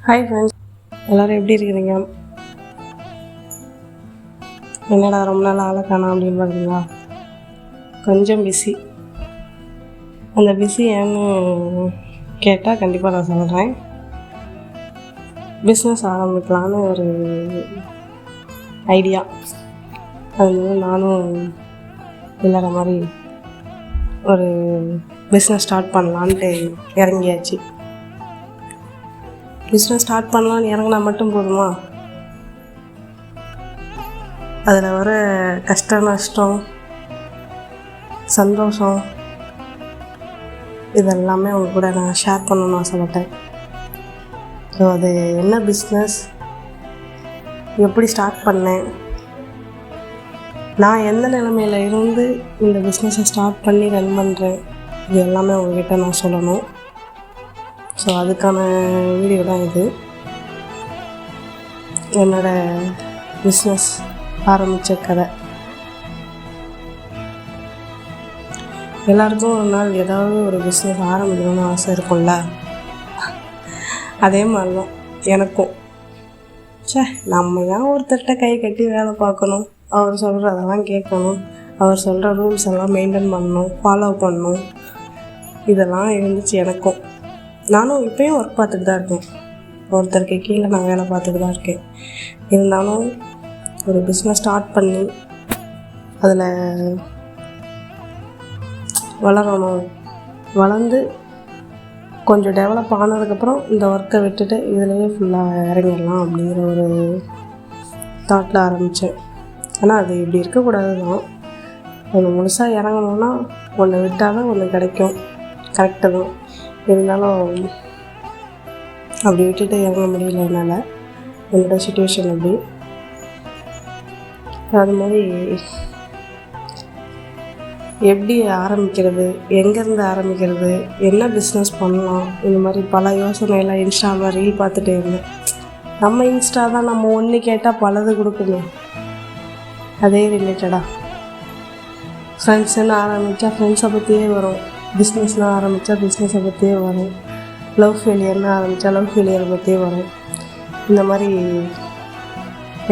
Hi friends, எல்லோரும் எப்படி இருக்கிறீங்க? என்னடா ரொம்ப நாள் ஆளை காணோம் அப்படின்னு பார்க்குறீங்களா? கொஞ்சம் பிஸி. அந்த பிஸி ஏன்னு கேட்டால் கண்டிப்பாக நான் சொல்கிறேன். பிஸ்னஸ் ஆரம்பிக்கலான்னு ஒரு ஐடியா. அது நானும் இல்லாத மாதிரி ஒரு பிஸ்னஸ் ஸ்டார்ட் பண்ணலான்ட்டு இறங்கியாச்சு. பிஸ்னஸ் ஸ்டார்ட் பண்ணலான்னு இறங்கினா மட்டும் போதுமா? அதில் வர கஷ்ட நஷ்டம், சந்தோஷம், இதெல்லாமே அவங்க கூட நான் ஷேர் பண்ணணும்னு ஆசைப்பட்டேன். ஸோ அது என்ன பிஸ்னஸ், எப்படி ஸ்டார்ட் பண்ணேன், நான் எந்த நிலைமையில் இருந்து இந்த பிஸ்னஸை ஸ்டார்ட் பண்ணி ரன் பண்ணுறேன், இது எல்லாமே உங்கள்கிட்ட நான் சொல்லணும். ஸோ அதுக்கான வீடியோ தான் இது. என்னோடய பிஸ்னஸ் ஆரம்பித்த கதை. எல்லாருக்கும் ஒரு நாள் ஏதாவது ஒரு பிஸ்னஸ் ஆரம்பிக்கணும்னு ஆசை இருக்கும்ல, அதே மாதிரி தான் எனக்கும். நம்ம ஏன் ஒருத்தர்கிட்ட கை கட்டி வேலை பார்க்கணும், அவர் சொல்கிறதெல்லாம் கேட்கணும், அவர் சொல்கிற ரூல்ஸ் எல்லாம் மெயின்டைன் பண்ணணும், ஃபாலோ பண்ணணும், இதெல்லாம் இருந்துச்சு எனக்கும். நானும் இப்போயும் ஒர்க் பார்த்துட்டு தான் இருக்கேன். ஒருத்தருக்கு கீழே நான் வேலை பார்த்துட்டு தான் இருக்கேன். இருந்தாலும் ஒரு பிஸ்னஸ் ஸ்டார்ட் பண்ணி அதில் வளரணும், வளர்ந்து கொஞ்சம் டெவலப் ஆனதுக்கப்புறம் இந்த ஒர்க்கை விட்டுட்டு இதிலேயே ஃபுல்லாக இறங்கிடலாம் அப்படிங்கிற ஒரு தாட்டில் ஆரம்பித்தேன். ஆனால் அது இப்படி இருக்கக்கூடாது தான். ஒன்று முழுசாக இறங்கணுன்னா ஒன்று விட்டால் தான் ஒன்று கிடைக்கும், கரெக்டு தான். இருந்தாலும் அப்படி விட்டுட்டு இறங்க முடியல என்னால். என்னோடய சுச்சுவேஷன் அப்படி. அது மாதிரி எப்படி ஆரம்பிக்கிறது, எங்கேருந்து ஆரம்பிக்கிறது, என்ன பிஸ்னஸ் பண்ணலாம், இந்த மாதிரி பல யோசனையெல்லாம் இன்ஸ்டாவில் ரீல் பார்த்துட்டே இருந்தேன். நம்ம இன்ஸ்டா தான், நம்ம ஒன்று கேட்டால் பலது கொடுக்குமே, அதே ரிலேட்டடாக. ஃப்ரெண்ட்ஸுன்னு ஆரம்பித்தா ஃப்ரெண்ட்ஸை பற்றியே வரும், பிஸ்னஸ்னால் ஆரம்பித்தா பிஸ்னஸை பற்றியே வரும், லவ் ஃபெயிலியர்னு ஆரம்பித்தா லவ் ஃபெயிலியரை பற்றியே வரும். இந்த மாதிரி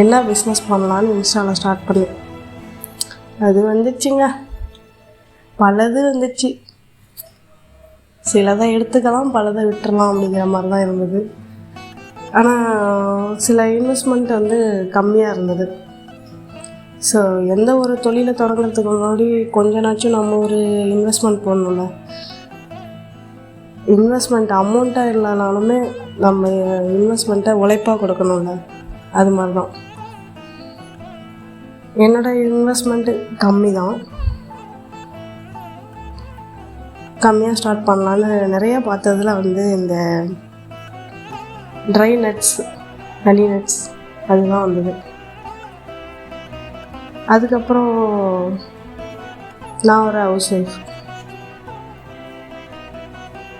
என்ன பிஸ்னஸ் பண்ணலான்னு இன்ஸ்டாவில் ஸ்டார்ட் பண்ணேன். அது வந்துச்சுங்க, பலது வந்துச்சு. சிலதை எடுத்துக்கலாம், பலதை விட்டுறலாம் அப்படிங்கிற மாதிரி தான் இருந்தது. ஆனால் சில இன்வெஸ்ட்மெண்ட் வந்து கம்மியாக இருந்தது. ஸோ எந்த ஒரு தொழிலை தொடங்குறதுக்கு முன்னாடி கொஞ்சனாச்சும் நம்ம ஒரு இன்வெஸ்ட்மெண்ட் போடணும்ல. இன்வெஸ்ட்மெண்ட் அமௌண்ட்டாக இல்லைனாலுமே நம்ம இன்வெஸ்ட்மெண்ட்டை உழைப்பாக கொடுக்கணும்ல, அது மாதிரி தான். என்னோடய இன்வெஸ்ட்மெண்ட்டு கம்மி தான். கம்மியாக ஸ்டார்ட் பண்ணலான்னு நிறையா பார்த்ததில் வந்து இந்த ட்ரை நட்ஸ், ஹனி நட்ஸ், அதுதான் வந்தது. அதுக்கப்புறம் நான் ஒரு ஹவுஸ் ஒய்ஃப்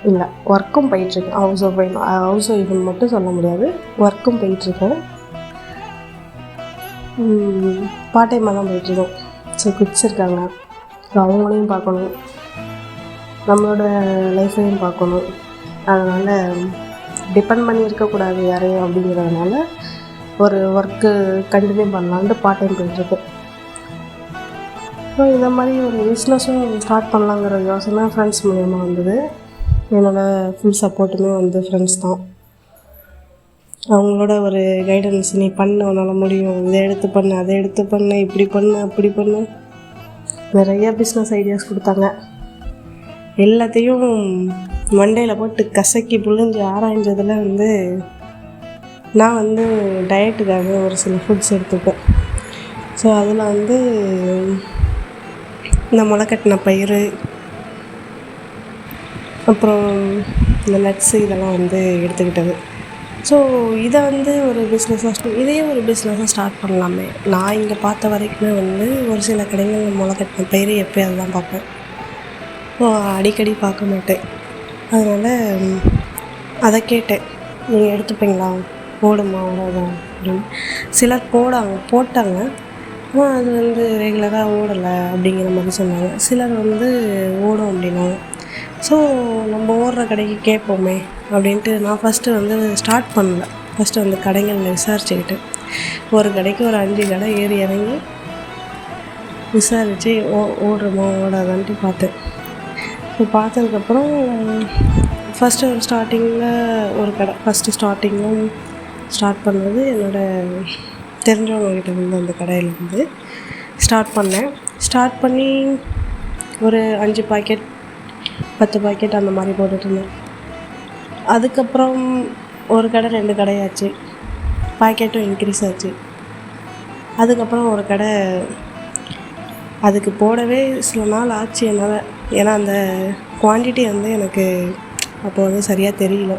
இல்லை, ஒர்க்கும் போயிட்டுருக்கேன். ஹவுஸ் ஒய்ஃப்னு மட்டும் சொல்ல முடியாது, ஒர்க்கும் போயிட்டுருக்கேன். பார்ட் டைமாக தான் போயிட்டுருக்கோம். ஸோ கிட்ஸ் இருக்காங்க, ஸோ அவங்களையும் பார்க்கணும், நம்மளோட லைஃப்பையும் பார்க்கணும். அதனால் டிபெண்ட் பண்ணி இருக்கக்கூடாது யாரையும் அப்படிங்கிறதுனால ஒரு ஒர்க்கு கண்டினியூ பண்ணலான்ட்டு பார்ட் டைம் போயிட்டுருக்கேன். ஸோ இந்த மாதிரி ஒரு பிஸ்னஸும் ஸ்டார்ட் பண்ணலாங்கிற யோசனை ஃப்ரெண்ட்ஸ் மூலயமா வந்தது. என்னோடய ஃபுல் சப்போர்ட்டுமே வந்து ஃப்ரெண்ட்ஸ் தான். அவங்களோட ஒரு கைடன்ஸ், நீ பண்ண உன்னால் முடியும், இதை எடுத்து பண்ணு, அதை எடுத்து பண்ணு, இப்படி பண்ணு, அப்படி பண்ணு, நிறைய பிஸ்னஸ் ஐடியாஸ் கொடுத்தாங்க. எல்லாத்தையும் மண்டையில் போட்டு கசக்கி புழிஞ்சு ஆராய்ஞ்சதில் வந்து நான் வந்து டயட்டுக்காக ஒரு சில ஃபுட்ஸ் எடுத்துப்பேன். ஸோ அதில் வந்து இந்த முளைக்கட்டின பயிறு, அப்புறம் இந்த நட்ஸு, இதெல்லாம் வந்து எடுத்துக்கிட்டது. ஸோ இதை வந்து ஒரு இதையே ஒரு பிஸ்னஸாக ஸ்டார்ட் பண்ணலாமே. நான் இங்கே பார்த்த வரைக்குமே வந்து ஒரு சில கடைகள் முளைக்கட்டின பயிறு எப்போயாவது தான் பார்ப்பேன், ஸோ அடிக்கடி பார்க்க மாட்டேன். அதனால் அதை கேட்டேன், நீங்கள் எடுத்துப்பீங்களா, போடுமா ஓடாதா அப்படின்னு. சிலர் போட்டாங்க, ஆனால் அது வந்து ரெகுலராக ஓடலை அப்படிங்கிற மாதிரி சொன்னாங்க. சிலர் வந்து ஓடும் அப்படின்னாங்க. ஸோ நம்ம ஓடுற கடைக்கு கேட்போமே அப்படின்ட்டு நான் ஃபஸ்ட்டு வந்து ஸ்டார்ட் பண்ணல. ஃபஸ்ட்டு வந்து கடைகளில் விசாரிச்சுக்கிட்டு ஒரு கடைக்கு ஒரு 5 கடை ஏறி இறங்கி விசாரித்து ஓடுறோமா ஓடாதான்ட்டு பார்த்தேன். ஸோ பார்த்ததுக்கப்புறம் ஃபஸ்ட்டு ஒரு ஸ்டார்டிங்கில் ஒரு கடை ஸ்டார்ட் பண்ணது என்னோடய தெரிஞ்சவங்கக்கிட்ட வந்து அந்த கடையிலேருந்து ஸ்டார்ட் பண்ணேன். ஸ்டார்ட் பண்ணி ஒரு 5 பாக்கெட் 10 பாக்கெட் அந்த மாதிரி போட்டுட்ருந்தேன். அதுக்கப்புறம் ஒரு கடை 2 கடையாச்சு, பாக்கெட்டும் இன்க்ரீஸ் ஆச்சு. அதுக்கப்புறம் ஒரு கடை அதுக்கு போடவே சில நாள் ஆச்சு என்னால். ஏன்னா அந்த குவான்டிட்டி வந்து எனக்கு அப்போ வந்து சரியாக தெரியல.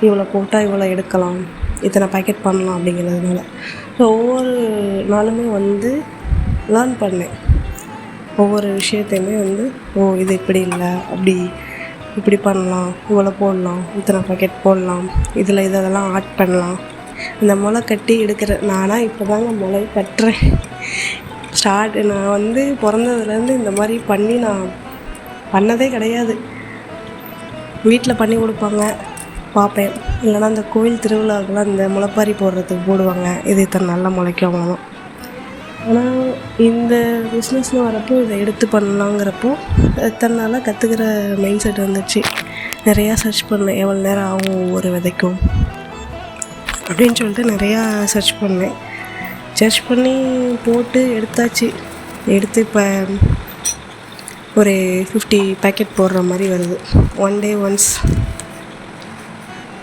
இவ்வளோ போட்டால் இவ்வளோ எடுக்கலாம், இத்தனை பாக்கெட் பண்ணலாம் அப்படிங்கிறதுனால. ஸோ ஒவ்வொரு நாளுமே வந்து லேர்ன் பண்ணேன். ஒவ்வொரு விஷயத்தையுமே வந்து இது இப்படி இல்லை, இப்படி பண்ணலாம், இவ்வளோ போடலாம், இத்தனை பாக்கெட் போடலாம், இதில் இதெல்லாம் ஆட் பண்ணலாம். இந்த முளை கட்டி எடுக்கிற நானாக இப்போ தாங்க முளை கட்டுறேன். நான் வந்து பிறந்ததுலேருந்து இந்த மாதிரி பண்ணி நான் பண்ணதே கிடையாது. வீட்டில் பண்ணி கொடுப்பாங்க, பார்ப்பேன். இல்லைனா இந்த கோயில் திருவிழாவுக்கெல்லாம் இந்த முளைப்பாரி போடுறதுக்கு போடுவாங்க, இது இத்தனை நல்லா முளைக்கும் அவ்வளோதான். ஆனால் இந்த பிஸ்னஸ்னு வரப்போ இதை எடுத்து பண்ணலாங்கிறப்போ இத்தனை நாளாக கற்றுக்கிற மைண்ட் செட் வந்துடுச்சு. நிறையா சர்ச் பண்ணேன், எவ்வளோ நேரம் ஆகும் ஒவ்வொரு விதைக்கும் அப்படின்னு சொல்லிட்டு நிறையா சர்ச் பண்ணேன். சர்ச் பண்ணி போட்டு எடுத்தாச்சு. எடுத்து இப்போ ஒரு 50 பேக்கெட் போடுற மாதிரி வருது. ஒன் டே ஒன்ஸ்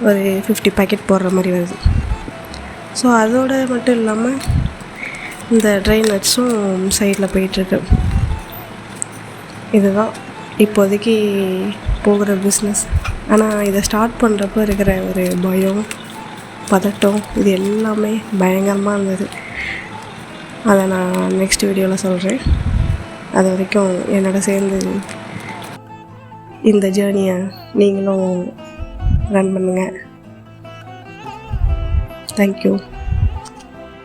ஒரு 50 பேக்கெட் போடுற மாதிரி வருது. ஸோ அதோடு மட்டும் இல்லாமல் இந்த ட்ரை நட்ஸும் சைடில் போயிட்டுருக்கு. இதுதான் இப்போதைக்கு போகிற பிஸ்னஸ். ஆனால் இதை ஸ்டார்ட் பண்ணுறப்போ இருக்கிற ஒரு பயம், பதட்டம், இது எல்லாமே பயங்கரமாக இருந்தது. அதை நான் நெக்ஸ்ட் வீடியோவில் சொல்கிறேன். அது வரைக்கும் என்னோட சேர்ந்து இந்த ஜேர்னியை நீங்களும் ரன் பண்ணுங்கள். தேங்க்யூ.